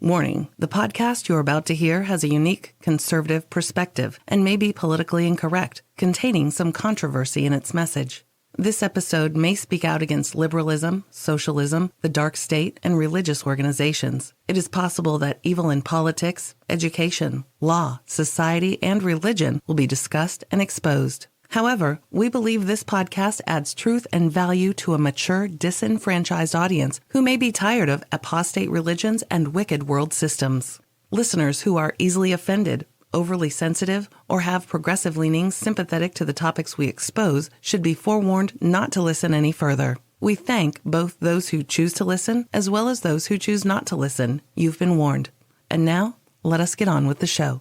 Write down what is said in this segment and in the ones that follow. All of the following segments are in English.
Warning, the podcast you're about to hear has a unique conservative perspective and may be politically incorrect, containing some controversy in its message. This episode may speak out against liberalism, socialism, the dark state, and religious organizations. It is possible that evil in politics, education, law, society, and religion will be discussed and exposed. However, we believe this podcast adds truth and value to a mature, disenfranchised audience who may be tired of apostate religions and wicked world systems. Listeners who are easily offended, overly sensitive, or have progressive leanings sympathetic to the topics we expose should be forewarned not to listen any further. We thank both those who choose to listen as well as those who choose not to listen. You've been warned. And now, let us get on with the show.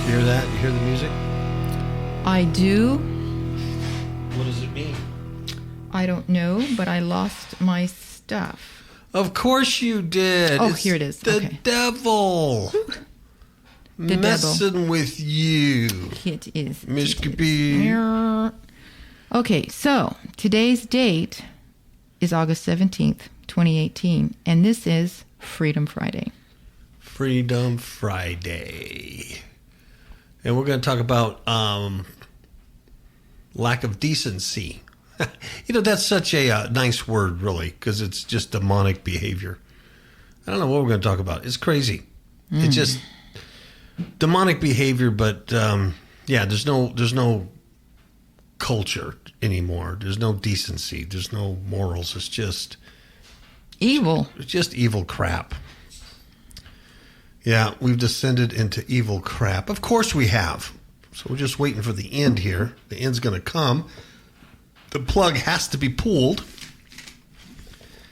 You hear that? You hear the music? I do. What does it mean? I don't know, but I lost my stuff. Of course you did. Oh, here it is. The Okay. devil. The Messing with you. It is. Miss Kapow. Okay, so today's date is August 17th, 2018, and this is Freedom Friday. Freedom Friday. And we're going to talk about lack of decency. You know, that's such a nice word, really, because it's just demonic behavior. I don't know what we're going to talk about. It's crazy. It's just demonic behavior, but yeah, there's no culture anymore. There's no decency. There's no morals. It's just Evil. It's just evil crap. Yeah, we've descended into evil crap. Of course we have. So we're just waiting for the end here. The end's going to come. The plug has to be pulled.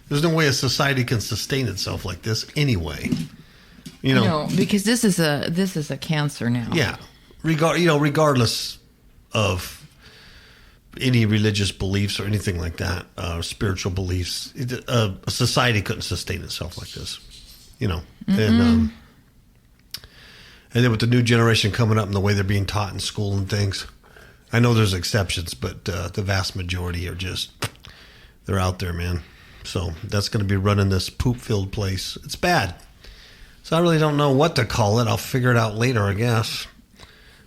There's no way a society can sustain itself like this anyway. You know, No, because this is a cancer now. yeah. Regardless of any religious beliefs or anything like that, spiritual beliefs, a society couldn't sustain itself like this. You know, and then with the new generation coming up and the way they're being taught in school and things, I know there's exceptions, but the vast majority are just, they're out there, man. So that's going to be running this poop-filled place. It's bad. So I really don't know what to call it. I'll figure it out later, I guess.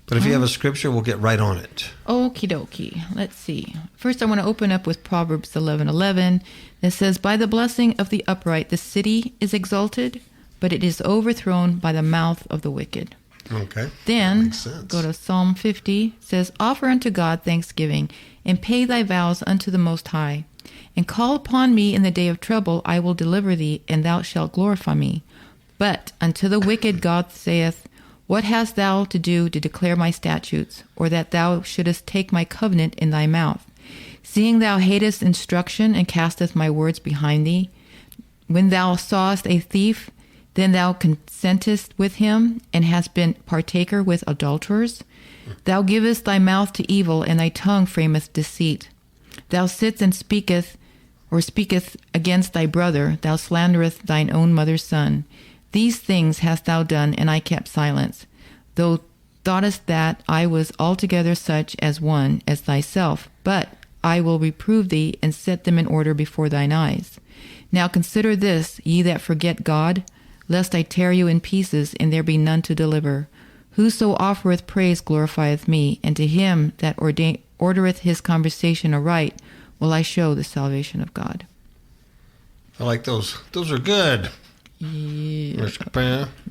But if you have a scripture, we'll get right on it. Okie dokie. Let's see. First, I want to open up with Proverbs 11:11. It says, "By the blessing of the upright, the city is exalted, but it is overthrown by the mouth of the wicked." Okay. Then go to Psalm 50. It says, "Offer unto God thanksgiving, and pay thy vows unto the Most High. And call upon me in the day of trouble, I will deliver thee, and thou shalt glorify me. But unto the wicked God saith, What hast thou to do to declare my statutes, or that thou shouldest take my covenant in thy mouth? Seeing thou hatest instruction, and casteth my words behind thee. When thou sawest a thief, then thou consentest with him, and hast been partaker with adulterers. Thou givest thy mouth to evil, and thy tongue frameth deceit. Thou sittest and speaketh against thy brother, thou slanderest thine own mother's son. These things hast thou done, and I kept silence. Thou thoughtest that I was altogether such as one as thyself, but I will reprove thee, and set them in order before thine eyes. Now consider this, ye that forget God, lest I tear you in pieces, and there be none to deliver. Whoso offereth praise glorifieth me, and to him that ordereth his conversation aright will I show the salvation of God." I like those. Those are good. Yeah,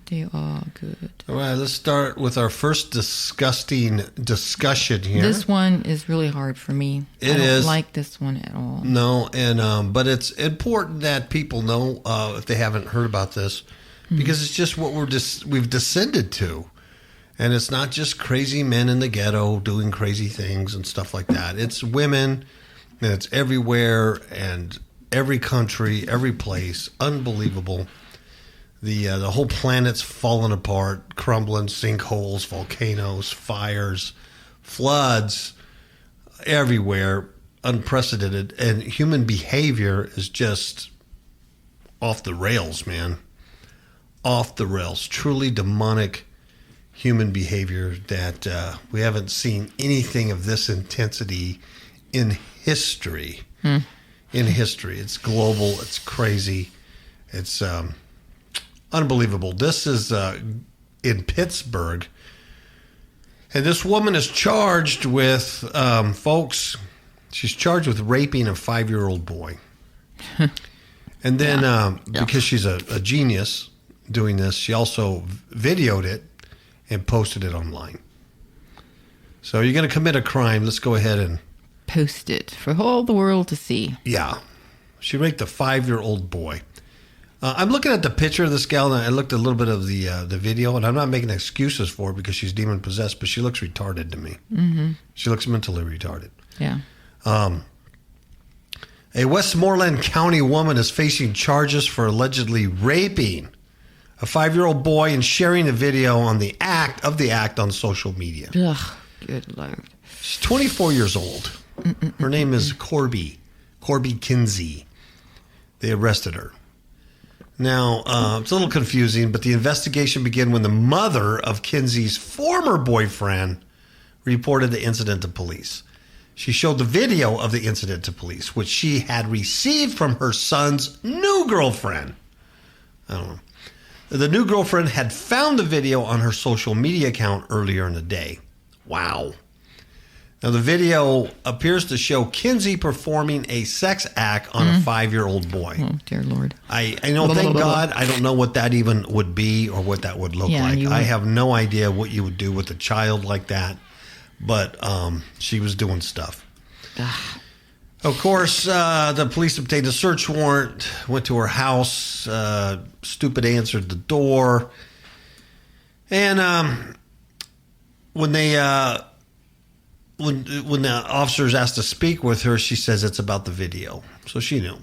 they are good. All right, let's start with our first disgusting discussion here. This one is really hard for me. I don't like this one at all. No, and but it's important that people know if they haven't heard about this, because it's just what we've descended to, and it's not just crazy men in the ghetto doing crazy things and stuff like that. It's women, and it's everywhere and every country, every place. Unbelievable. The whole planet's falling apart, crumbling, sinkholes, volcanoes, fires, floods, everywhere, unprecedented. And human behavior is just off the rails, man. Off the rails. Truly demonic human behavior that we haven't seen anything of this intensity in history. In history. It's global. It's crazy. It's unbelievable. This is in Pittsburgh. And this woman is charged with, folks, she's charged with raping a 5-year-old boy. And then because she's a genius doing this, she also videoed it and posted it online. So you're going to commit a crime. Let's go ahead and post it for all the world to see. Yeah. She raped a 5-year-old boy. I'm looking at the picture of this gal, and I looked at a little bit of the video, and I'm not making excuses for her because she's demon-possessed, but she looks retarded to me. Mm-hmm. She looks mentally retarded. Yeah. A Westmoreland County woman is facing charges for allegedly raping a 5-year-old boy and sharing a video on the act on social media. Ugh, good Lord. She's 24 years old. Her name is Corby Kinsey. They arrested her. Now, it's a little confusing, but the investigation began when the mother of Kinsey's former boyfriend reported the incident to police. She showed the video of the incident to police, which she had received from her son's new girlfriend. I don't know. The new girlfriend had found the video on her social media account earlier in the day. Wow. Now, the video appears to show Kinsey performing a sex act on a 5-year-old boy. Oh, dear Lord. I know, thank God, I don't know what that even would be or what that would look like. I have no idea what you would do with a child like that, but she was doing stuff. Of course, the police obtained a search warrant, went to her house, stupid answered the door, and when they... When the officers asked to speak with her, she says it's about the video. So she knew.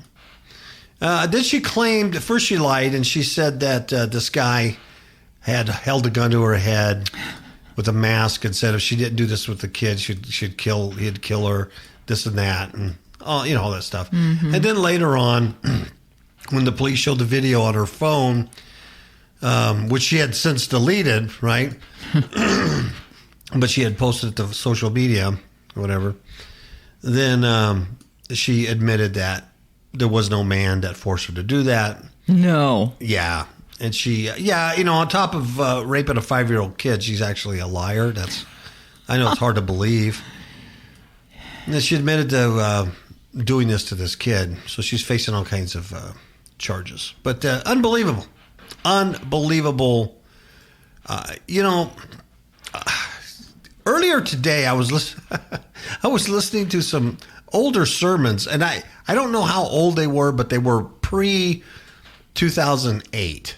Then she claimed, first she lied, and she said that this guy had held a gun to her head with a mask and said if she didn't do this with the kid, he'd kill her, this and that, and all that stuff. Mm-hmm. And then later on, when the police showed the video on her phone, which she had since deleted, right? But she had posted it to social media or whatever. Then she admitted that there was no man that forced her to do that. No. Yeah. And she, on top of raping a 5-year-old kid, she's actually a liar. I know it's hard to believe. And then she admitted to doing this to this kid. So she's facing all kinds of charges. But unbelievable. Unbelievable. Earlier today, I was listening to some older sermons, and I don't know how old they were, but they were pre-2008.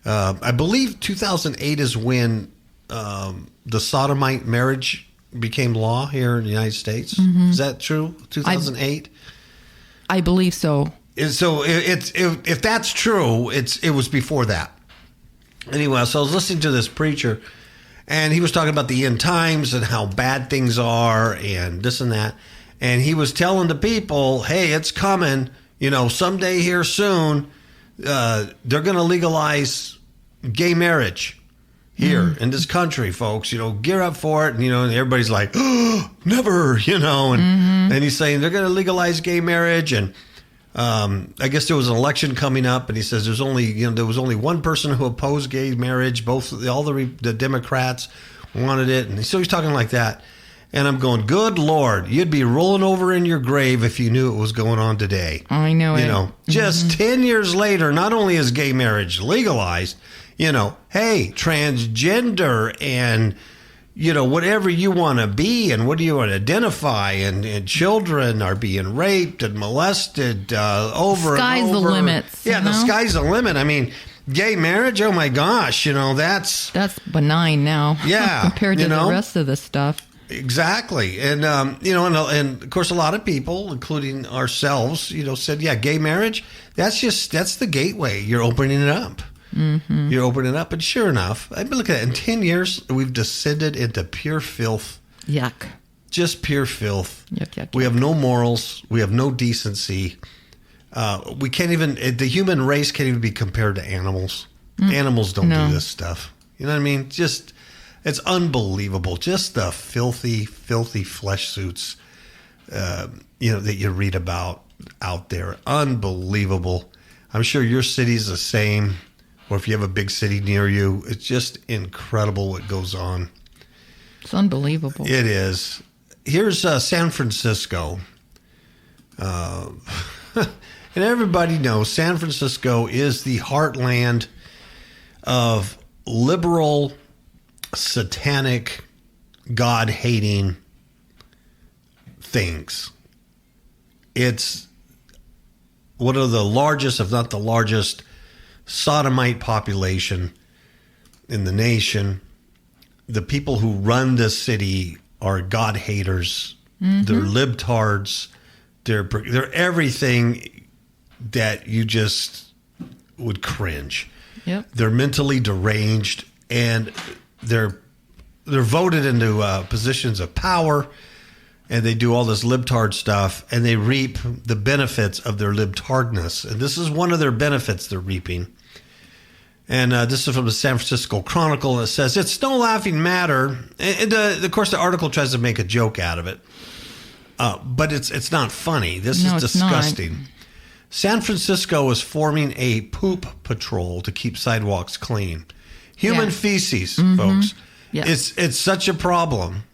I believe 2008 is when the sodomite marriage became law here in the United States. Mm-hmm. Is that true? 2008? I believe so. So if that's true, it was before that. Anyway, so I was listening to this preacher, and he was talking about the end times and how bad things are and this and that. And he was telling the people, hey, it's coming. Someday here soon, they're going to legalize gay marriage here in this country, folks. Gear up for it. And, and everybody's like, oh, never, And he's saying they're going to legalize gay marriage. And I guess there was an election coming up, and he says there was only one person who opposed gay marriage. All the Democrats wanted it, and so he's talking like that. And I'm going, good Lord, you'd be rolling over in your grave if you knew it was going on today. I know it. Just 10 years later, not only is gay marriage legalized, hey, transgender and whatever you want to be and what do you want to identify, and children are being raped and molested over sky's and over. The limits. Yeah, the sky's the limit. I mean, gay marriage, oh my gosh, that's benign now. Yeah. Compared to the rest of the stuff. Exactly. And, and of course, a lot of people, including ourselves, said, yeah, gay marriage, that's the gateway. You're opening it up. Mm-hmm. You're opening it up, and sure enough, I've been looking at it. In 10 years, we've descended into pure filth. Yuck. Just pure filth. Yuck. We have no morals. We have no decency. We can't even, the human race can't even be compared to animals. Animals don't do this stuff. You know what I mean? It's unbelievable. Just the filthy, filthy flesh suits. that you read about out there. Unbelievable. I'm sure your city's the same, or if you have a big city near you, it's just incredible what goes on. It's unbelievable. It is. Here's San Francisco. And everybody knows San Francisco is the heartland of liberal, satanic, God-hating things. It's one of the largest, if not the largest, sodomite population in the nation. The people who run this city are God haters. Mm-hmm. They're libtards. They're everything that you just would cringe. Yep. They're mentally deranged, and they're voted into positions of power, and they do all this libtard stuff, and they reap the benefits of their libtardness. And this is one of their benefits they're reaping. And this is from the San Francisco Chronicle, and it says, it's no laughing matter. And of course, the article tries to make a joke out of it. But it's not funny. This is disgusting. Not. San Francisco is forming a poop patrol to keep sidewalks clean. Human feces, folks. Yeah. It's such a problem.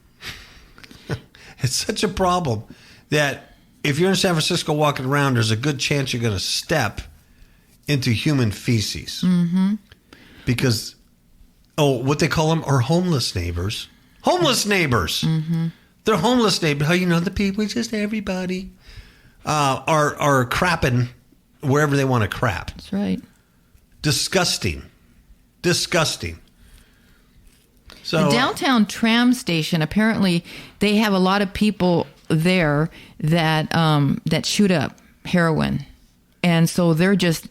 It's such a problem that if you're in San Francisco walking around, there's a good chance you're going to step into human feces. Mm-hmm. Because, what they call them are homeless neighbors. Homeless neighbors. Mm-hmm. They're homeless neighbors. How the people, just everybody, are crapping wherever they want to crap. That's right. Disgusting. So the downtown tram station, apparently they have a lot of people there that shoot up heroin. And so they're just,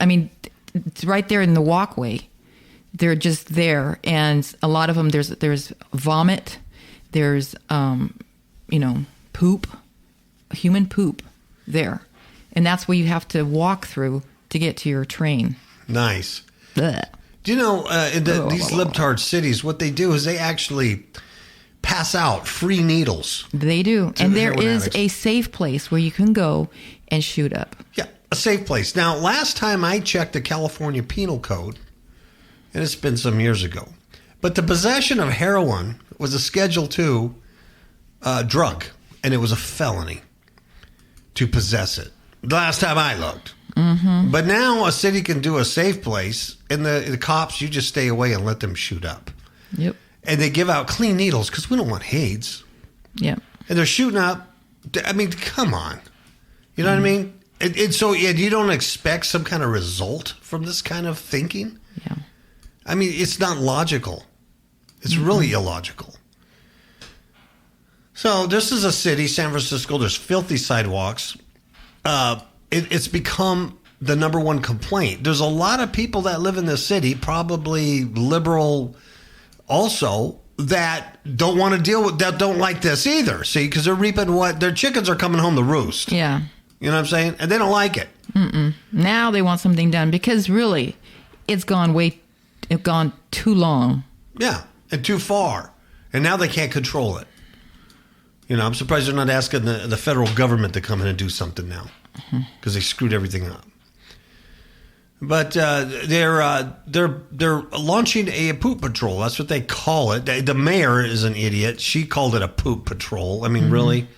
it's right there in the walkway. They're just there. And a lot of them, there's vomit. There's, poop, human poop there. And that's where you have to walk through to get to your train. Nice. Blech. Do you know, in these libtard cities, what they do is they actually pass out free needles. They do. And there is a safe place where you can go and shoot up. Yeah, a safe place. Now, last time I checked the California Penal Code, and it's been some years ago, but the possession of heroin was a Schedule II drug, and it was a felony to possess it. The last time I looked. Mm-hmm. But now a city can do a safe place, and the cops, you just stay away and let them shoot up. Yep. And they give out clean needles because we don't want AIDS. Yep. And they're shooting up. Come on. You know what I mean? So you don't expect some kind of result from this kind of thinking? Yeah. It's not logical. It's really illogical. So this is a city, San Francisco. There's filthy sidewalks. It's become the number one complaint. There's a lot of people that live in this city, probably liberal also, that don't want to deal with, that don't like this either. See, because they're reaping their chickens are coming home to roost. Yeah. You know what I'm saying? And they don't like it. Mm-mm. Now they want something done because really it's gone too long. Yeah. And too far. And now they can't control it. I'm surprised they're not asking the federal government to come in and do something now. Because they screwed everything up. But they're launching a poop patrol. That's what they call it. The mayor is an idiot. She called it a poop patrol. Really?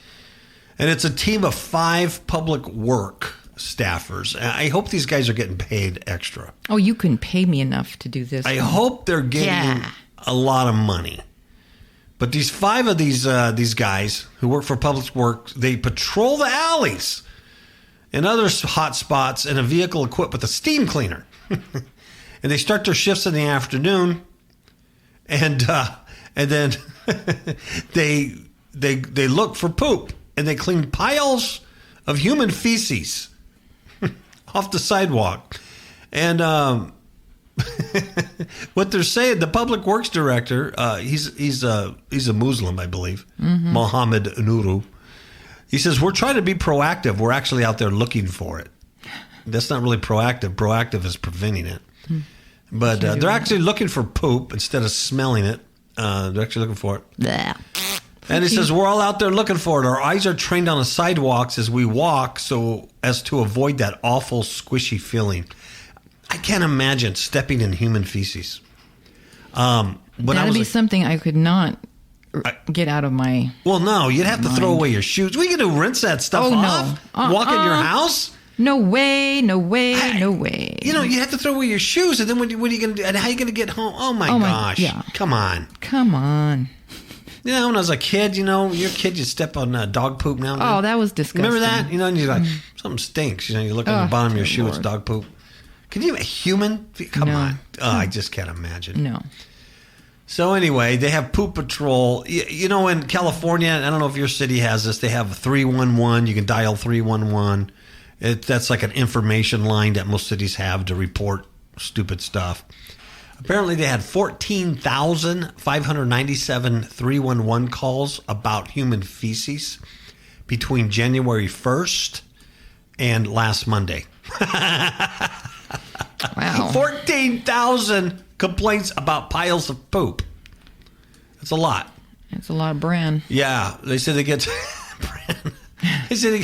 And it's a team of 5 public work staffers. I hope these guys are getting paid extra. Oh, you couldn't pay me enough to do this. I hope they're getting a lot of money. But these 5 of these guys who work for public works, they patrol the alleys and other hot spots in a vehicle equipped with a steam cleaner. And they start their shifts in the afternoon, and then they look for poop, and they clean piles of human feces off the sidewalk. And what they're saying, the public works director, he's a Muslim, I believe, Mohammed Nuru. He says, we're trying to be proactive. We're actually out there looking for it. That's not really proactive. Proactive is preventing it. But they're actually looking for poop instead of smelling it. They're actually looking for it. Blech. And he says, we're all out there looking for it. Our eyes are trained on the sidewalks as we walk so as to avoid that awful squishy feeling. I can't imagine stepping in human feces. That'd be something I could not get out of my... Well, no, you'd have to throw away your shoes. We can rinse that stuff off. Walk in your house. No way. You have to throw away your shoes, and then what are you going to do? And how are you going to get home? Oh, my gosh. Yeah. Come on. You know, when I was a kid, you're a kid, you step on dog poop now and then. Oh, that was disgusting. Remember that? And you're like, something stinks. You look on the bottom of your shoe, it's dog poop. Can you, a human? Come on. Oh, I just can't imagine. No. So anyway, they have poop patrol. In California, I don't know if your city has this, they have 311. You can dial 311. That's like an information line that most cities have to report stupid stuff. Apparently, they had 14,597 311 calls about human feces between January 1st and last Monday. Wow. 14,000 complaints about piles of poop. That's a lot. That's a lot of bran. Yeah. They said they get bran.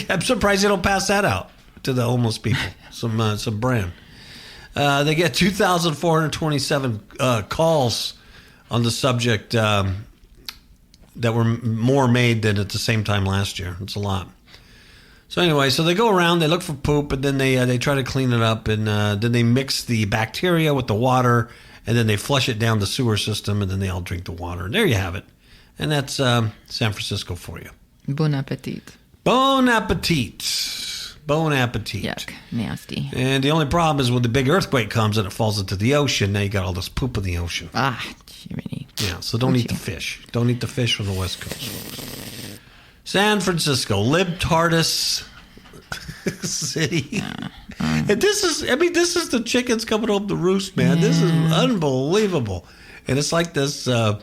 I'm surprised they don't pass that out to the homeless people. Some bran. They get 2,427 calls on the subject that were more made than at the same time last year. It's a lot. So anyway, they go around, they look for poop, and then they try to clean it up, and then they mix the bacteria with the water, and then they flush it down the sewer system, and then they all drink the water. And there you have it. And that's San Francisco for you. Bon appetit. Bon appetit. Bon appetit. Yuck. Nasty. And the only problem is when the big earthquake comes and it falls into the ocean, now you got all this poop in the ocean. Jiminy. Yeah, so don't eat the fish. Don't eat the fish from the West Coast. San Francisco, libtardus city. And this is the chickens coming home to roost, man. Yeah. This is unbelievable. And it's like this, you're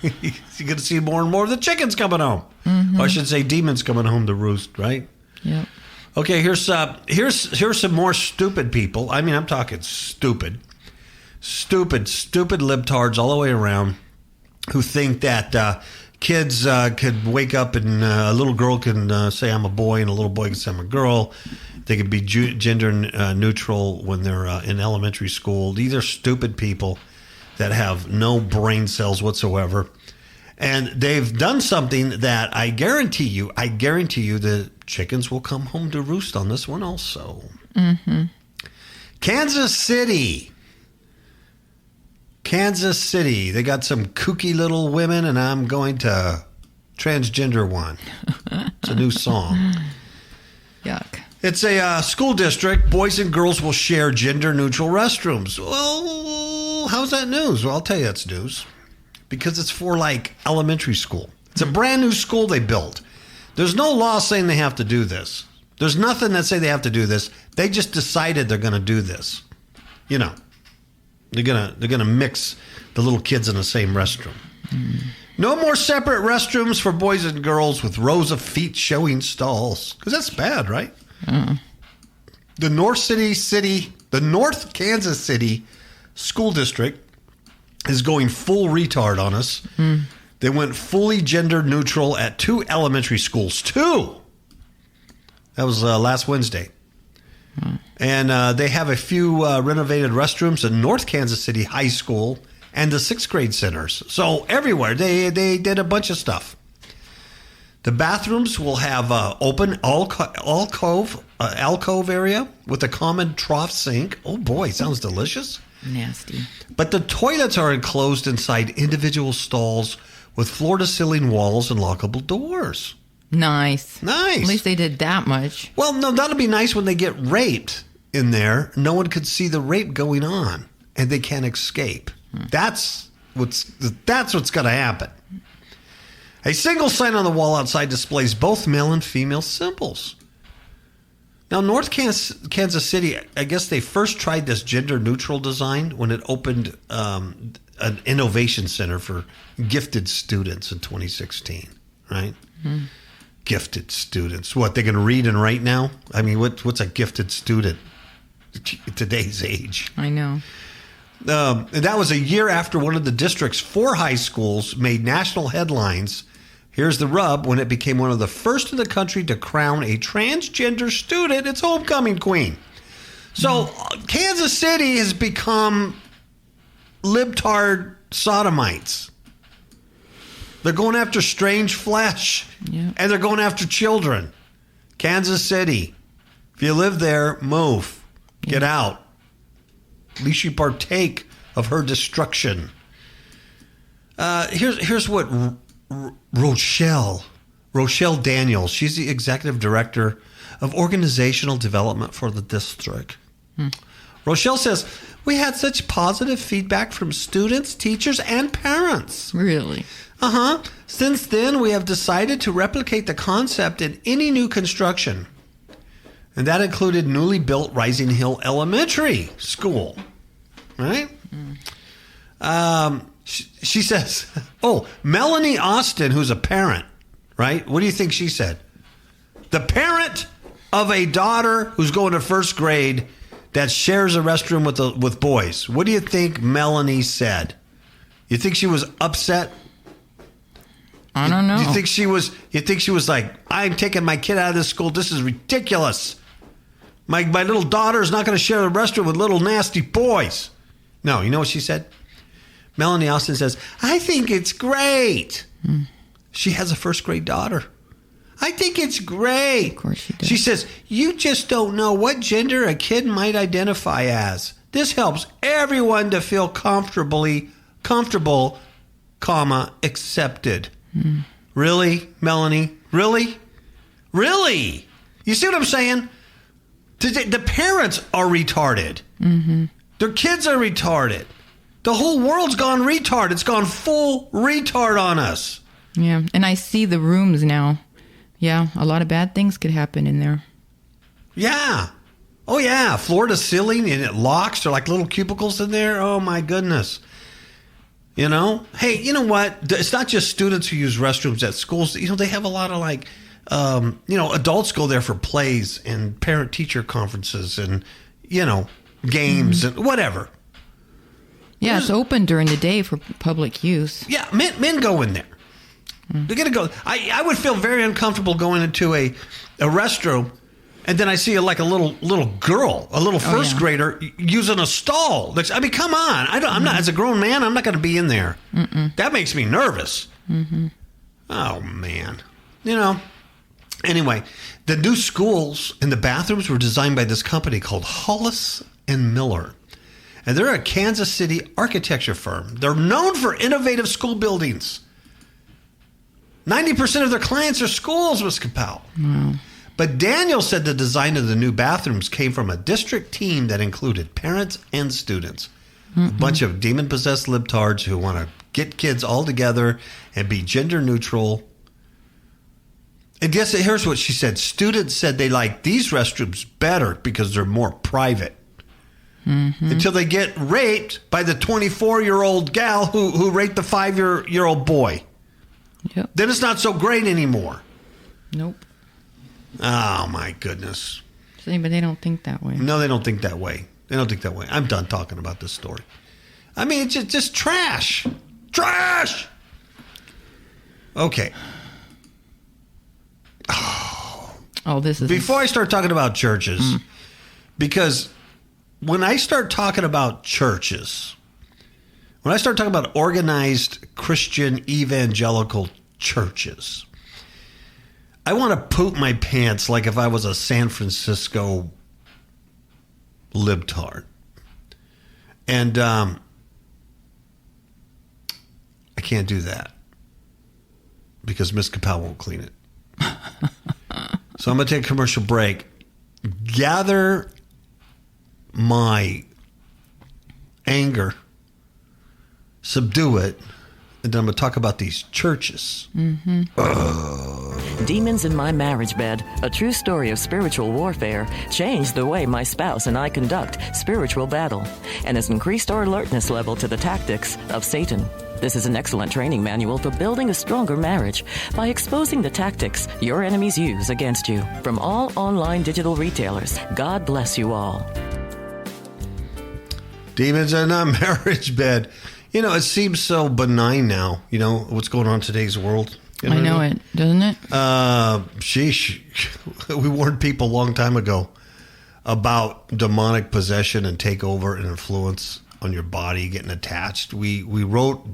going to see more and more of the chickens coming home. Mm-hmm. Or I should say demons coming home to roost, right? Yeah. Okay, here's some more stupid people. I mean, I'm talking stupid libtards all the way around who think that kids could wake up and a little girl can say I'm a boy and a little boy can say I'm a girl. They could be gender neutral when they're in elementary school. These are stupid people that have no brain cells whatsoever. And they've done something that I guarantee you the chickens will come home to roost on this one also. Mm-hmm. Kansas City. They got some kooky little women, and I'm going to transgender one. It's a new song. Yuck. It's a school district. Boys and girls will share gender-neutral restrooms. Well, how's that news? Well, I'll tell you it's news. Because it's for, elementary school. It's a brand new school they built. There's no law saying they have to do this. There's nothing that say they have to do this. They just decided they're going to do this. They're gonna mix the little kids in the same restroom. Mm. No more separate restrooms for boys and girls with rows of feet showing stalls. Because that's bad, right? The North Kansas City School District is going full retard on us. Mm. They went fully gender neutral at 2 elementary schools. 2! That was last Wednesday. Mm. And they have a few renovated restrooms in North Kansas City High School and the 6th grade centers. So everywhere, they did a bunch of stuff. The bathrooms will have open alcove area with a common trough sink. Oh boy, sounds delicious. Nasty. But the toilets are enclosed inside individual stalls with floor-to-ceiling walls and lockable doors. Nice. At least they did that much. Well, no, that'll be nice when they get raped in there. No one could see the rape going on, and they can't escape. That's what's going to happen. A single sign on the wall outside displays both male and female symbols. Now, North Kansas City, I guess they first tried this gender-neutral design when it opened an innovation center for gifted students in 2016, right? Mm-hmm. Gifted students. What, they can read and write now? I mean, what's a gifted student at today's age? I know. And that was a year after one of the district's 4 high schools made national headlines. Here's the rub. When it became one of the first in the country to crown a transgender student its homecoming queen. So Kansas City has become libtard sodomites. They're going after strange flesh, and they're going after children. Kansas City, if you live there, move. Get out. At least you partake of her destruction. Here's what Rochelle Daniels, she's the executive director of organizational development for the district. Rochelle says, we had such positive feedback from students, teachers, and parents. Really? Since then, we have decided to replicate the concept in any new construction. And that included newly built Rising Hill Elementary School. Right? She says, Melanie Austin, who's a parent, right? What do you think she said? The parent of a daughter who's going to first grade that shares a restroom with boys. What do you think Melanie said? You think she was upset? I don't know. You think she was like, I'm taking my kid out of this school. This is ridiculous. My little daughter is not going to share a restroom with little nasty boys. No, you know what she said? Melanie Austin says, I think it's great. She has a first grade daughter. I think it's great. Of course she does. She says, you just don't know what gender a kid might identify as. This helps everyone to feel comfortable, accepted. Really, Melanie? Really? Really? You see what I'm saying? The parents are retarded. Their kids are retarded. The whole world's gone retard. It's gone full retard on us. Yeah, and I see the rooms now. Yeah, a lot of bad things could happen in there. Yeah. Oh, yeah. Floor to ceiling, and it locks. They're like little cubicles in there. Oh, my goodness. You know? Hey, you know what? It's not just students who use restrooms at schools. You know, they have a lot of like, adults go there for plays and parent-teacher conferences and, games and whatever. Yeah, it's open during the day for public use. Yeah, men go in there. They're gonna go. I would feel very uncomfortable going into a restroom, and then I see a little girl, a little first grader using a stall. I mean, come on! I'm not, as a grown man, I'm not going to be in there. That makes me nervous. Oh man, Anyway, the new schools and the bathrooms were designed by this company called Hollis and Miller. And they're a Kansas City architecture firm. They're known for innovative school buildings. 90% of their clients are schools, Ms. KAPOW. Wow. But Daniel said the design of the new bathrooms came from a district team that included parents and students. A bunch of demon-possessed libtards who want to get kids all together and be gender neutral. And here's what she said. Students said they like these restrooms better because they're more private. Until they get raped by the 24-year-old gal who raped the 5-year-old boy. Yep. Then it's not so great anymore. Nope. Oh, my goodness. See, but they don't think that way. No, they don't think that way. I'm done talking about this story. I mean, it's just trash. Trash! Okay. Oh, this is... Before I start talking about churches, because when I start talking about churches... When I start talking about organized Christian evangelical churches, I want to poop my pants like if I was a San Francisco libtard. And I can't do that because Miss KAPOW won't clean it. So I'm going to take a commercial break. Gather my anger, subdue it, and then I'm going to talk about these churches. Demons in My Marriage Bed, a true story of spiritual warfare, changed the way my spouse and I conduct spiritual battle and has increased our alertness level to the tactics of Satan. This is an excellent training manual for building a stronger marriage by exposing the tactics your enemies use against you from all online digital retailers. God bless you all. Demons in a marriage bed. You know, it seems so benign now, what's going on in today's world. You know I know it, doesn't it? Sheesh. We warned people a long time ago about demonic possession and takeover and influence on your body getting attached. We wrote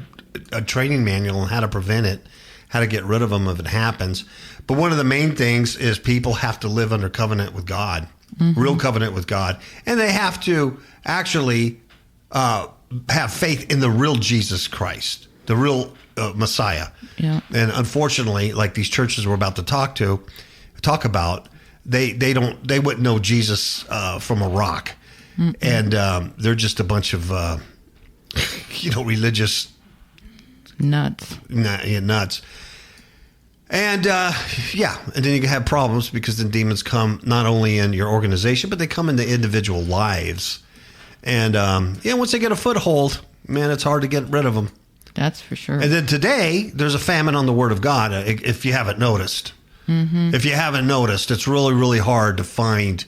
a training manual on how to prevent it, how to get rid of them if it happens. But one of the main things is people have to live under covenant with God, real covenant with God. And they have to actually have faith in the real Jesus Christ, the real Messiah. Yeah. And unfortunately, like these churches we're about to talk about, they wouldn't know Jesus from a rock. And they're just a bunch of religious Nuts. Nuts. And and then you can have problems because then demons come not only in your organization, but they come into individual lives. And once they get a foothold, man, it's hard to get rid of them. That's for sure. And then today, there's a famine on the Word of God, if you haven't noticed. If you haven't noticed, it's really, really hard to find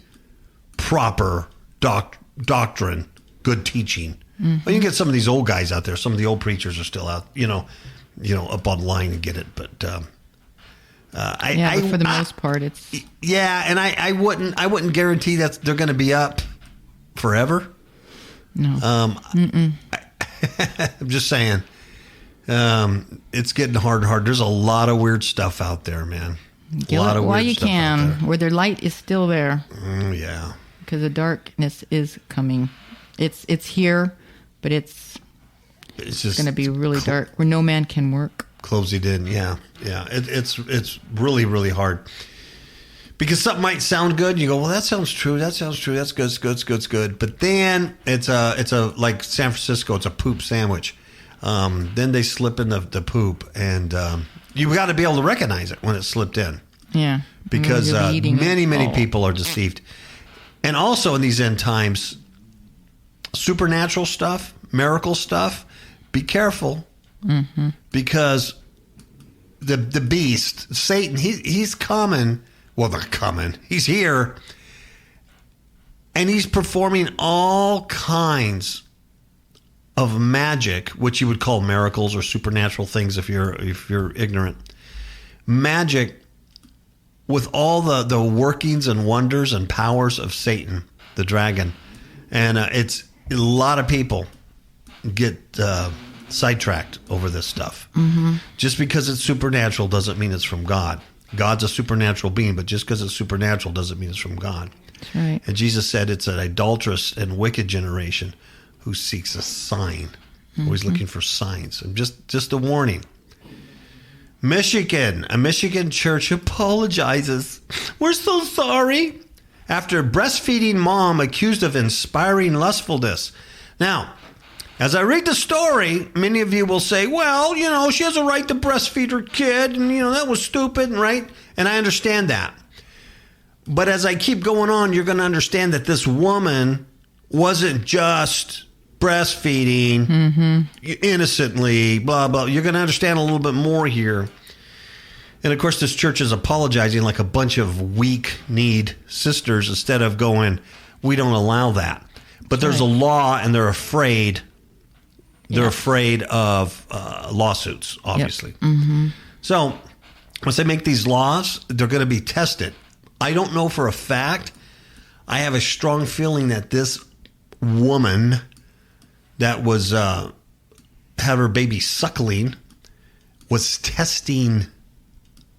proper doctrine, good teaching. Well, you can get some of these old guys out there. Some of the old preachers are still out, up online and get it. But but for the most part, it's and I wouldn't guarantee that they're going to be up forever. No. I'm just saying. It's getting hard and hard. There's a lot of weird stuff out there, man. Get it while you can, where their light is still there. Yeah. Because the darkness is coming. It's here, but it's just going to be really dark where no man can work. Closed it in, yeah. It's really, really hard. Because something might sound good, you go, well, that sounds true. That's good. But then it's a like San Francisco, it's a poop sandwich. Then they slip in the poop, and you got to be able to recognize it when it's slipped in. Yeah. Because many people are deceived. And also in these end times, supernatural stuff, miracle stuff, be careful. Because the beast, Satan, he's coming. Well, not coming. He's here. And he's performing all kinds of magic, which you would call miracles or supernatural things if you're ignorant. Magic with all the workings and wonders and powers of Satan, the dragon. And it's a lot of people get sidetracked over this stuff. Just because it's supernatural doesn't mean it's from God. God's a supernatural being, but just because it's supernatural doesn't mean it's from God. That's right. And Jesus said it's an adulterous and wicked generation who seeks a sign. Always looking for signs. And just a warning. A Michigan church apologizes. We're so sorry. After breastfeeding mom accused of inspiring lustfulness. Now, as I read the story, many of you will say, well, she has a right to breastfeed her kid, and, that was stupid, right? And I understand that. But as I keep going on, you're going to understand that this woman wasn't just breastfeeding innocently, blah, blah. You're going to understand a little bit more here. And, of course, this church is apologizing like a bunch of weak-kneed sisters instead of going, we don't allow that. But there's a law, and they're afraid. They're afraid of lawsuits, obviously. Yep. So once they make these laws, they're going to be tested. I don't know for a fact. I have a strong feeling that this woman that was had her baby suckling was testing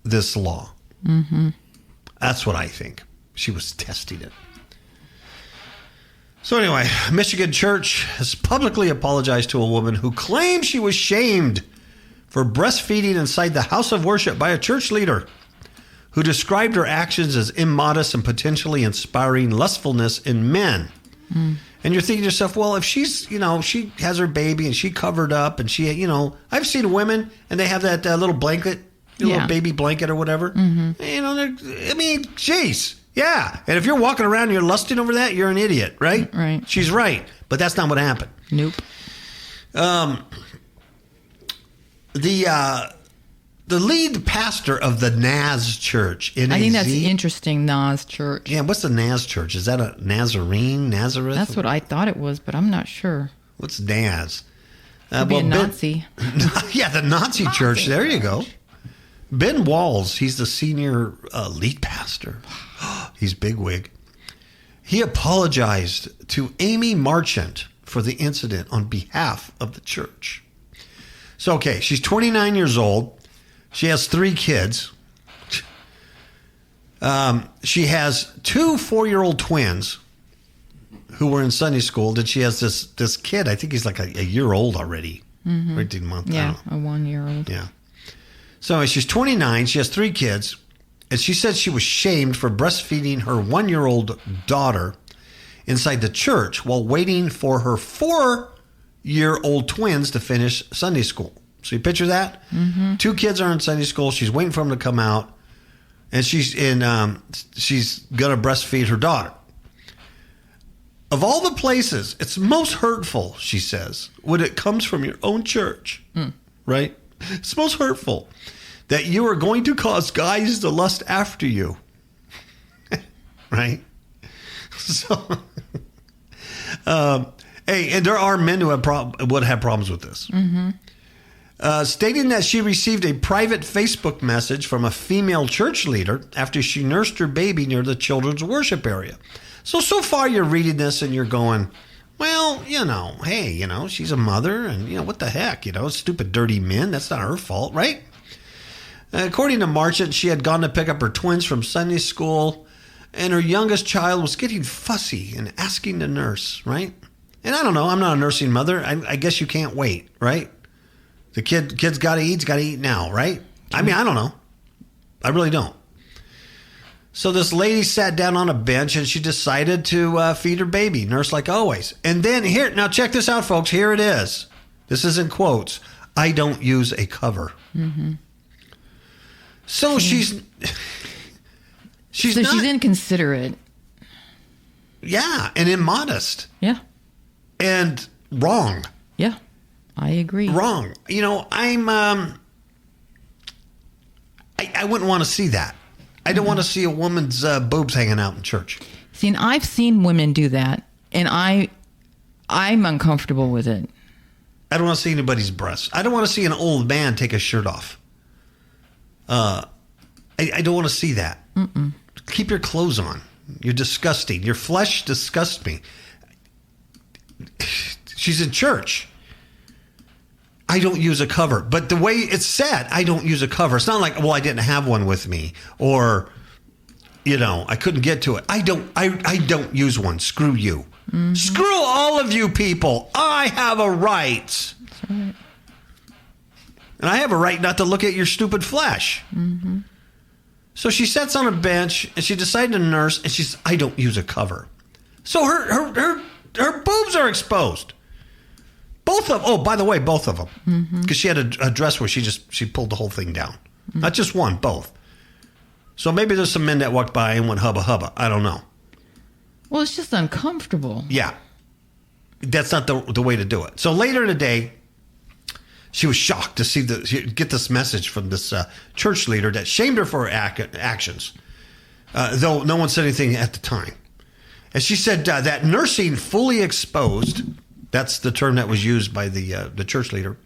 this law. That's what I think. She was testing it. So anyway, Michigan Church has publicly apologized to a woman who claimed she was shamed for breastfeeding inside the house of worship by a church leader who described her actions as immodest and potentially inspiring lustfulness in men. And you're thinking to yourself, well, if she's, she has her baby and she covered up and she, I've seen women and they have that little blanket, little baby blanket or whatever. Jeez. Yeah. And if you're walking around and you're lusting over that, you're an idiot, right? Right. She's right. But that's not what happened. Nope. The lead pastor of the Naz Church. N-A-Z? I think that's interesting, Naz Church. Yeah, what's the Naz Church? Is that a Nazarene, Nazareth? That's what I thought it was, but I'm not sure. What's Naz? Could be a Nazi. Yeah, the Nazi church. There you go. Ben Walls, he's the senior lead pastor. He's bigwig. He apologized to Amy Marchant for the incident on behalf of the church. So, okay, she's 29 years old. She has 3 kids. She has 2 4-year-old twins who were in Sunday school. Then she has this kid. I think he's like a year old already. 18 months. Yeah, a 1-year-old. Yeah. So she's 29. She has 3 kids. And she said she was shamed for breastfeeding her 1-year-old daughter inside the church while waiting for her 4-year-old twins to finish Sunday school. So you picture that? 2 kids are in Sunday school. She's waiting for them to come out. And she's going to breastfeed her daughter. Of all the places, it's most hurtful, she says, when it comes from your own church, right? It's most hurtful that you are going to cause guys to lust after you, right? So, hey, and there are men who would have problems with this. Stating that she received a private Facebook message from a female church leader after she nursed her baby near the children's worship area. So far you're reading this and you're going, well, hey, she's a mother and, what the heck, stupid, dirty men. That's not her fault, right? According to Marchant, she had gone to pick up her twins from Sunday school and her youngest child was getting fussy and asking the nurse, right? And I don't know. I'm not a nursing mother. I guess you can't wait, right? The kid's got to eat. He's got to eat now, right? I mean, I don't know. I really don't. So this lady sat down on a bench and she decided to feed her baby, nurse like always. And then now check this out, folks. Here it is. This is in quotes. I don't use a cover. So she's inconsiderate. Yeah, and immodest. Yeah. And wrong. Yeah, I agree. Wrong. I wouldn't want to see that. I don't want to see a woman's boobs hanging out in church. See, and I've seen women do that, and I'm uncomfortable with it. I don't want to see anybody's breasts. I don't want to see an old man take his shirt off. I don't want to see that. Keep your clothes on. You're disgusting. Your flesh disgusts me. She's in church. I don't use a cover. But the way it's said, I don't use a cover. It's not like, well, I didn't have one with me. Or, I couldn't get to it. I don't use one. Screw you. Screw all of you people. I have a right. That's right. And I have a right not to look at your stupid flesh. So she sits on a bench and she decided to nurse and she's, I don't use a cover. So her boobs are exposed. Both of them. Oh, by the way, both of them. Because she had a dress where she pulled the whole thing down. Not just one, both. So maybe there's some men that walked by and went hubba hubba. I don't know. Well, it's just uncomfortable. Yeah. That's not the way to do it. So later in the day, she was shocked to get this message from this church leader that shamed her for her actions, though no one said anything at the time. And she said that nursing fully exposed, that's the term that was used by the church leader,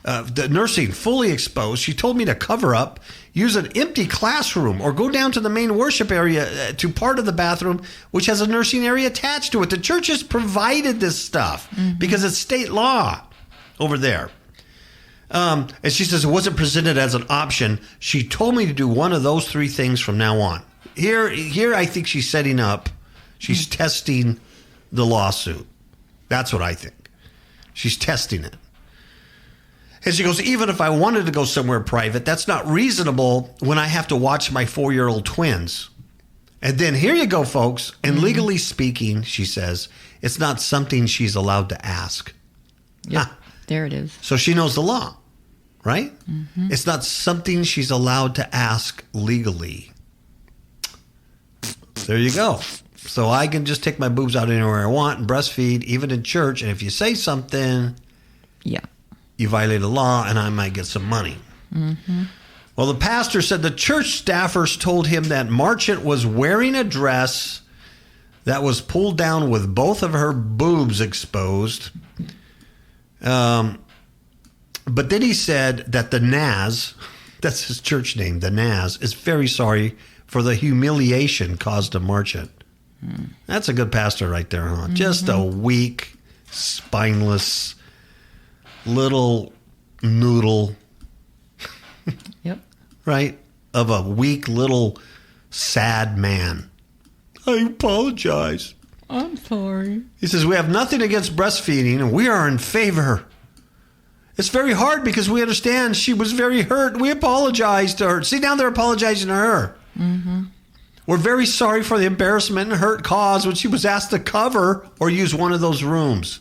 the nursing fully exposed, she told me to cover up, use an empty classroom, or go down to the main worship area to part of the bathroom, which has a nursing area attached to it. The church has provided this stuff because it's state law over there. And she says it wasn't presented as an option. She told me to do one of those 3 things from now on. Here I think she's setting up. She's testing the lawsuit. That's what I think. She's testing it. And she goes, even if I wanted to go somewhere private, that's not reasonable when I have to watch my 4-year-old twins. And then here you go, folks. And legally speaking, she says, it's not something she's allowed to ask. Yep. There it is. So she knows the law, right? It's not something she's allowed to ask legally. There you go. So I can just take my boobs out anywhere I want and breastfeed, even in church. And if you say something, you violate the law, and I might get some money. Well, the pastor said the church staffers told him that Marchant was wearing a dress that was pulled down with both of her boobs exposed. But then he said that the Naz, that's his church name, the Naz, is very sorry for the humiliation caused to Marchant. That's a good pastor right there, huh? Just a weak, spineless, little noodle. Yep. Right? Of a weak, little, sad man. I apologize. I'm sorry. He says, we have nothing against breastfeeding, and we are in favor. It's very hard because we understand she was very hurt. We apologize to her. See, now they're apologizing to her. Mm-hmm. We're very sorry for the embarrassment and hurt caused when she was asked to cover or use one of those rooms.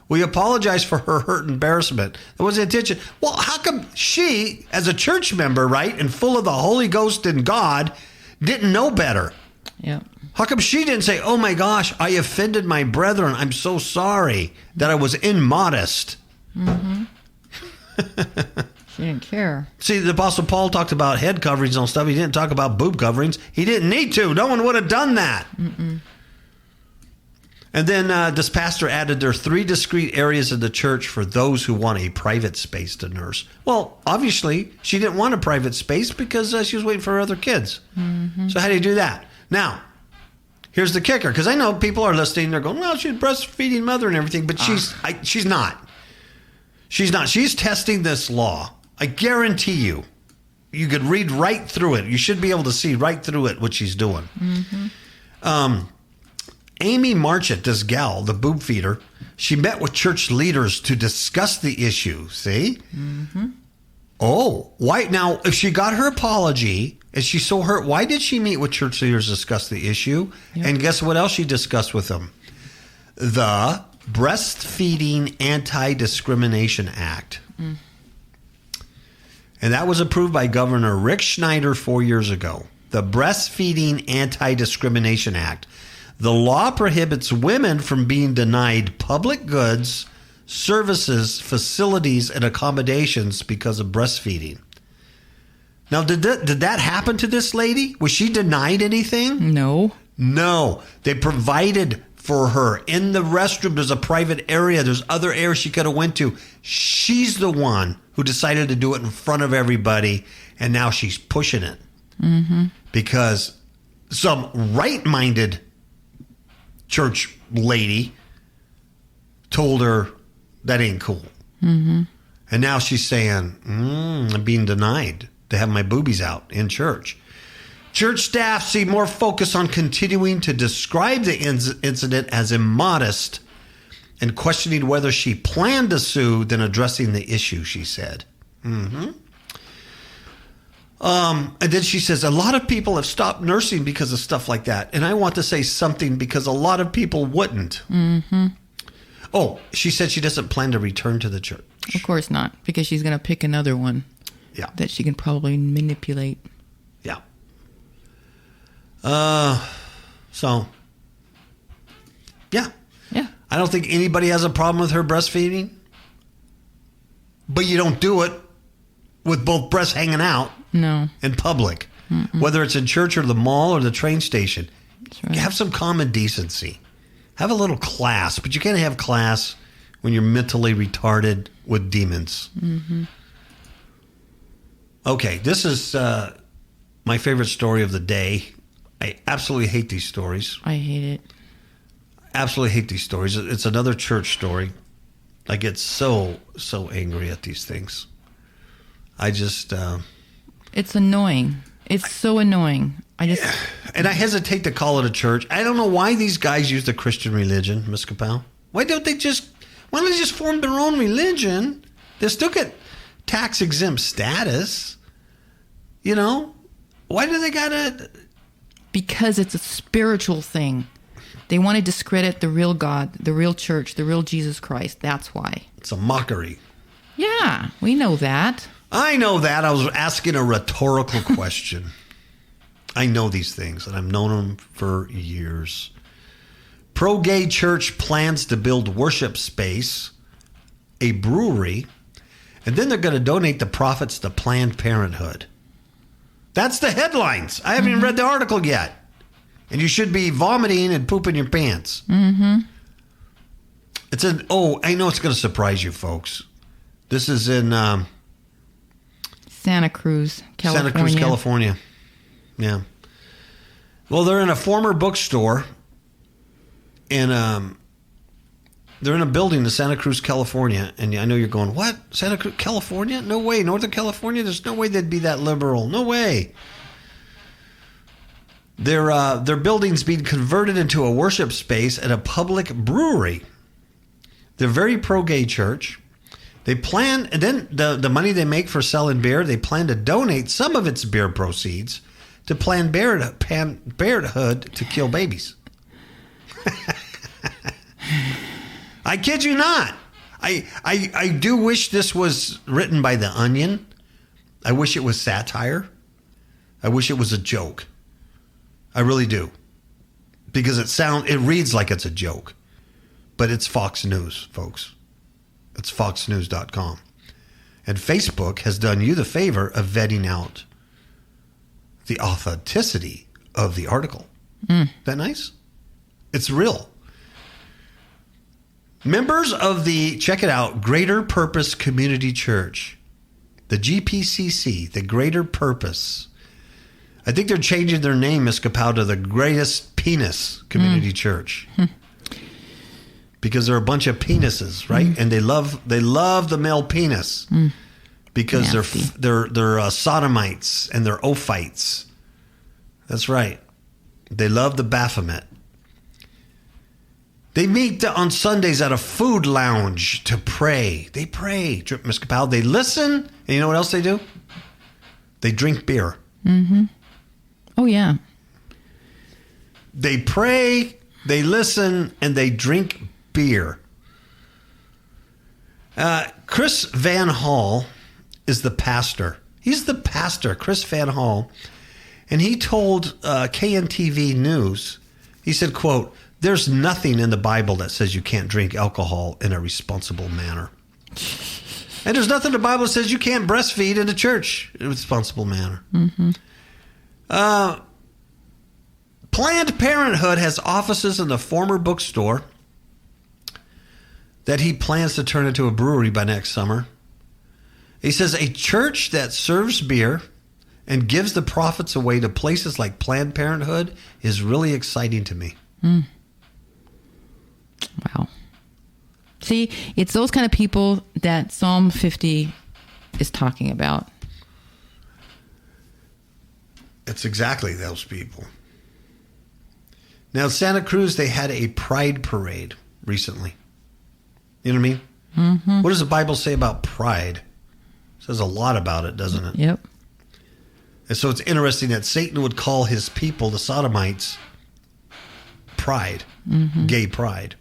We apologize for her hurt and embarrassment. It wasn't intention. Well, how come she, as a church member, right, and full of the Holy Ghost and God, didn't know better? Yeah. How come she didn't say, oh my gosh, I offended my brethren. I'm so sorry that I was immodest. Mm-hmm. She didn't care. See, the Apostle Paul talked about head coverings and stuff. He didn't talk about boob coverings. He didn't need to. No one would have done that. Mm-mm. And then this pastor added there are 3 discrete areas of the church for those who want a private space to nurse. Well, obviously, she didn't want a private space because she was waiting for her other kids. Mm-hmm. So how do you do that? Now, here's the kicker, because I know people are listening. They're going, well, she's a breastfeeding mother and everything, but she's not. She's not. She's testing this law. I guarantee you, you could read right through it. You should be able to see right through it what she's doing. Mm-hmm. Amy Marchant, this gal, the boob feeder, she met with church leaders to discuss the issue. See? Mm-hmm. Oh, why? Now, if she got her apology and she's so hurt, why did she meet with church leaders to discuss the issue? Yep. And guess what else she discussed with them? The Breastfeeding Anti-Discrimination Act. Mm. And that was approved by Governor Rick Schneider 4 years ago. The Breastfeeding Anti-Discrimination Act. The law prohibits women from being denied public goods, services, facilities, and accommodations because of breastfeeding. Now, did that happen to this lady? Was she denied anything? No. No. They provided for her. In the restroom, there's a private area. There's other areas she could have went to. She's the one who decided to do it in front of everybody, and now she's pushing it. Mm-hmm. Because some right-minded church lady told her that ain't cool. Mm-hmm. And now she's saying, I'm being denied to have my boobies out in church. Church staff see more focus on continuing to describe the incident as immodest and questioning whether she planned to sue than addressing the issue, she said. Mm-hmm. And then she says, a lot of people have stopped nursing because of stuff like that. And I want to say something because a lot of people wouldn't. Mm-hmm. Oh, she said she doesn't plan to return to the church. Of course not, because she's going to pick another one. Yeah. That she can probably manipulate. Yeah. So, yeah. Yeah. I don't think anybody has a problem with her breastfeeding. But you don't do it with both breasts hanging out. No. In public. Mm-mm. Whether it's in church or the mall or the train station. That's right. Have some common decency. Have a little class. But you can't have class when you're mentally retarded with demons. Mm-hmm. Okay, this is my favorite story of the day. I absolutely hate these stories. I hate it. Absolutely hate these stories. It's another church story. I get so angry at these things. I just... It's annoying. It's so annoying. And I hesitate to call it a church. I don't know why these guys use the Christian religion, Miss KAPOW. Why don't they just form their own religion? They still get tax-exempt status. You know? Why do they gotta... Because it's a spiritual thing. They want to discredit the real God, the real church, the real Jesus Christ. That's why. It's a mockery. Yeah, we know that. I know that. I was asking a rhetorical question. I know these things, and I've known them for years. Pro-gay church plans to build worship space, a brewery, and then they're going to donate the profits to Planned Parenthood. That's the headlines. I haven't even read the article yet. And you should be vomiting and pooping your pants. Mm-hmm. I know it's going to surprise you, folks. This is in... Santa Cruz, California. Santa Cruz, California. Yeah. Well, they're in a former bookstore, and they're in a building in Santa Cruz, California. And I know you're going, what? Santa Cruz, California? No way. Northern California? There's no way they'd be that liberal. No way. Their building's being converted into a worship space and a public brewery. They're very pro-gay church. They plan, and then the money they make for selling beer, they plan to donate some of its beer proceeds to Planned Parenthood to kill babies. I kid you not. I do wish this was written by The Onion. I wish it was satire. I wish it was a joke. I really do. Because it reads like it's a joke. But it's Fox News, folks. It's foxnews.com. And Facebook has done you the favor of vetting out the authenticity of the article. Isn't that nice? It's real. Members of the, check it out, Greater Purpose Community Church, the GPCC, the Greater Purpose. I think they're changing their name, Ms. KAPOW, to the Greatest Penis Community Church. Because they're a bunch of penises, right? And they love the male penis. Because they're sodomites and they're ophites. That's right. They love the Baphomet. They meet on Sundays at a food lounge to pray. They pray, Ms. KAPOW. They listen, and you know what else they do? They drink beer. Oh, yeah. They pray, they listen, and they drink beer. Chris Van Hall is the pastor. He's the pastor, Chris Van Hall. And he told KNTV News, he said, quote, "There's nothing in the Bible that says you can't drink alcohol in a responsible manner. And there's nothing in the Bible that says you can't breastfeed in a church in a responsible manner." Planned Parenthood has offices in the former bookstore that he plans to turn into a brewery by next summer. He says a church that serves beer and gives the profits away to places like Planned Parenthood is really exciting to me. Wow. See, it's those kind of people that Psalm 50 is talking about. It's exactly those people. Now, Santa Cruz, they had a pride parade recently. You know what I mean? What does the Bible say about pride? It says a lot about it, doesn't it? Yep. And so it's interesting that Satan would call his people, the Sodomites, pride, gay pride.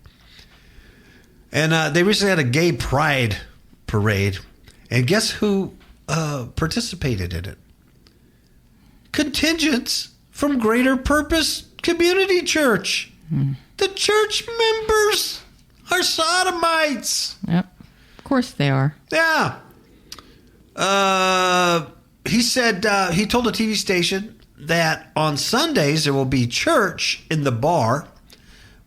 And they recently had a gay pride parade. And guess who participated in it? Contingents from Greater Purpose Community Church. The church members are sodomites. Yep. Of course they are. Yeah. He said, he told a TV station that on Sundays there will be church in the bar,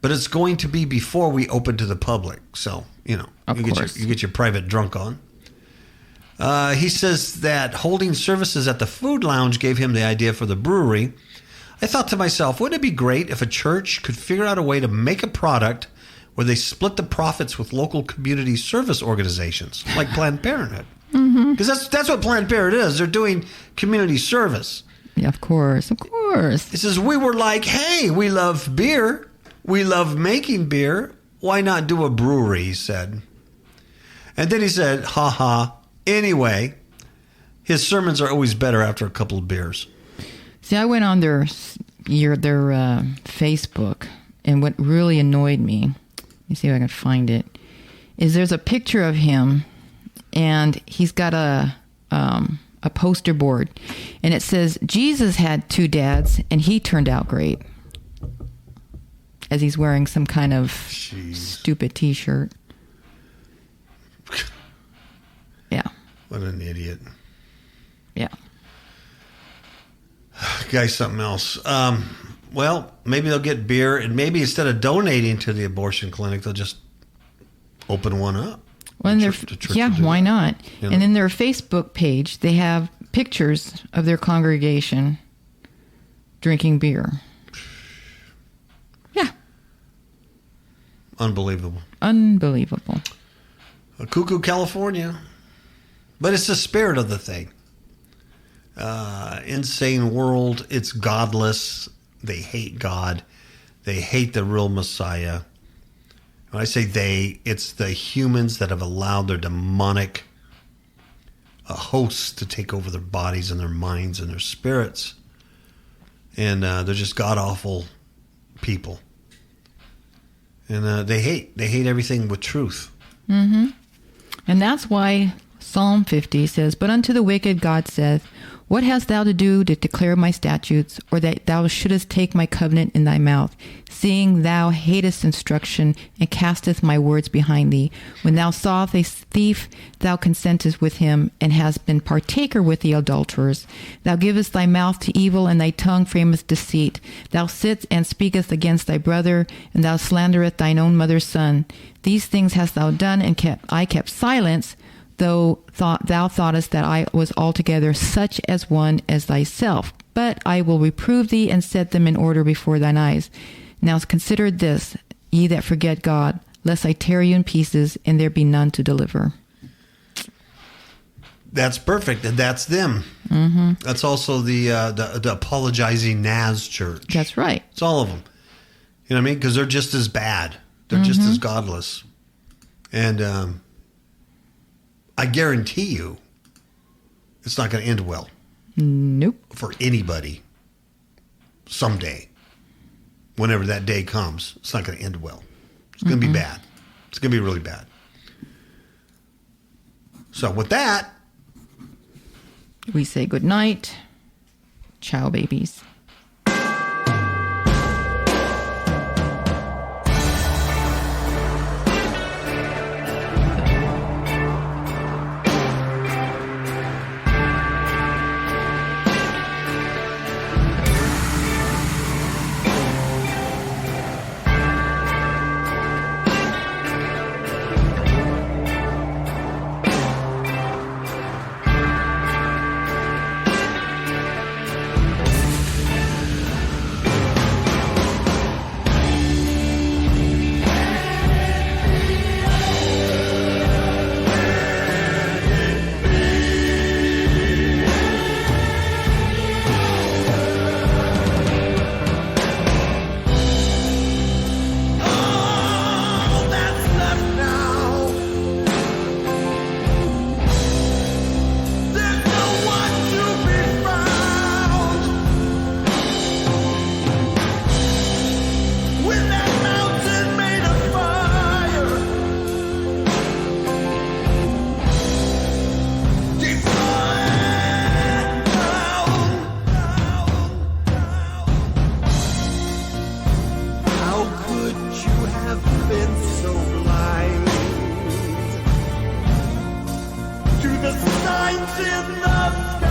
but it's going to be before we open to the public. So, you know, you get your private drunk on. He says that holding services at the food lounge gave him the idea for the brewery. I thought to myself, wouldn't it be great if a church could figure out a way to make a product where they split the profits with local community service organizations like Planned Parenthood? Because that's what Planned Parenthood is. They're doing community service. Yeah, of course. He says, we were like, hey, we love beer. We love making beer. Why not do a brewery, he said. And then he said, ha ha. Anyway, his sermons are always better after a couple of beers. See, I went on their Facebook, and what really annoyed me, let me see if I can find it, is there's a picture of him, and he's got a poster board, and it says, Jesus had 2 dads, and he turned out great. As he's wearing some kind of stupid T-shirt. Yeah. What an idiot. Yeah. Guy's something else. Well, maybe they'll get beer, and maybe instead of donating to the abortion clinic, they'll just open one up. Well, why not? You know? And in their Facebook page, they have pictures of their congregation drinking beer. Yeah. Unbelievable. Unbelievable. Cuckoo, California. But it's the spirit of the thing. Insane world. It's godless. They hate God. They hate the real Messiah. When I say they, it's the humans that have allowed their demonic hosts to take over their bodies and their minds and their spirits. And they're just god-awful people. And they hate everything with truth. Mm-hmm. And that's why Psalm 50 says, "But unto the wicked God saith, What hast thou to do to declare my statutes, or that thou shouldest take my covenant in thy mouth, seeing thou hatest instruction, and casteth my words behind thee? When thou sawest a thief, thou consentest with him, and hast been partaker with the adulterers. Thou givest thy mouth to evil, and thy tongue frameth deceit. Thou sittest and speakest against thy brother, and thou slanderest thine own mother's son. These things hast thou done, and I kept silence, though thou thoughtest that I was altogether such as one as thyself. But I will reprove thee, and set them in order before thine eyes. Now consider this, ye that forget God, lest I tear you in pieces, and there be none to deliver." That's perfect, and that's them. Mm-hmm. That's also the apologizing Naz church. That's right. It's all of them. You know what I mean? Because they're just as bad. They're just as godless. And I guarantee you, it's not going to end well. Nope. For anybody someday. Whenever that day comes, it's not going to end well. It's going to be bad. It's going to be really bad. So with that, we say good night. Ciao, babies. The signs in the sky.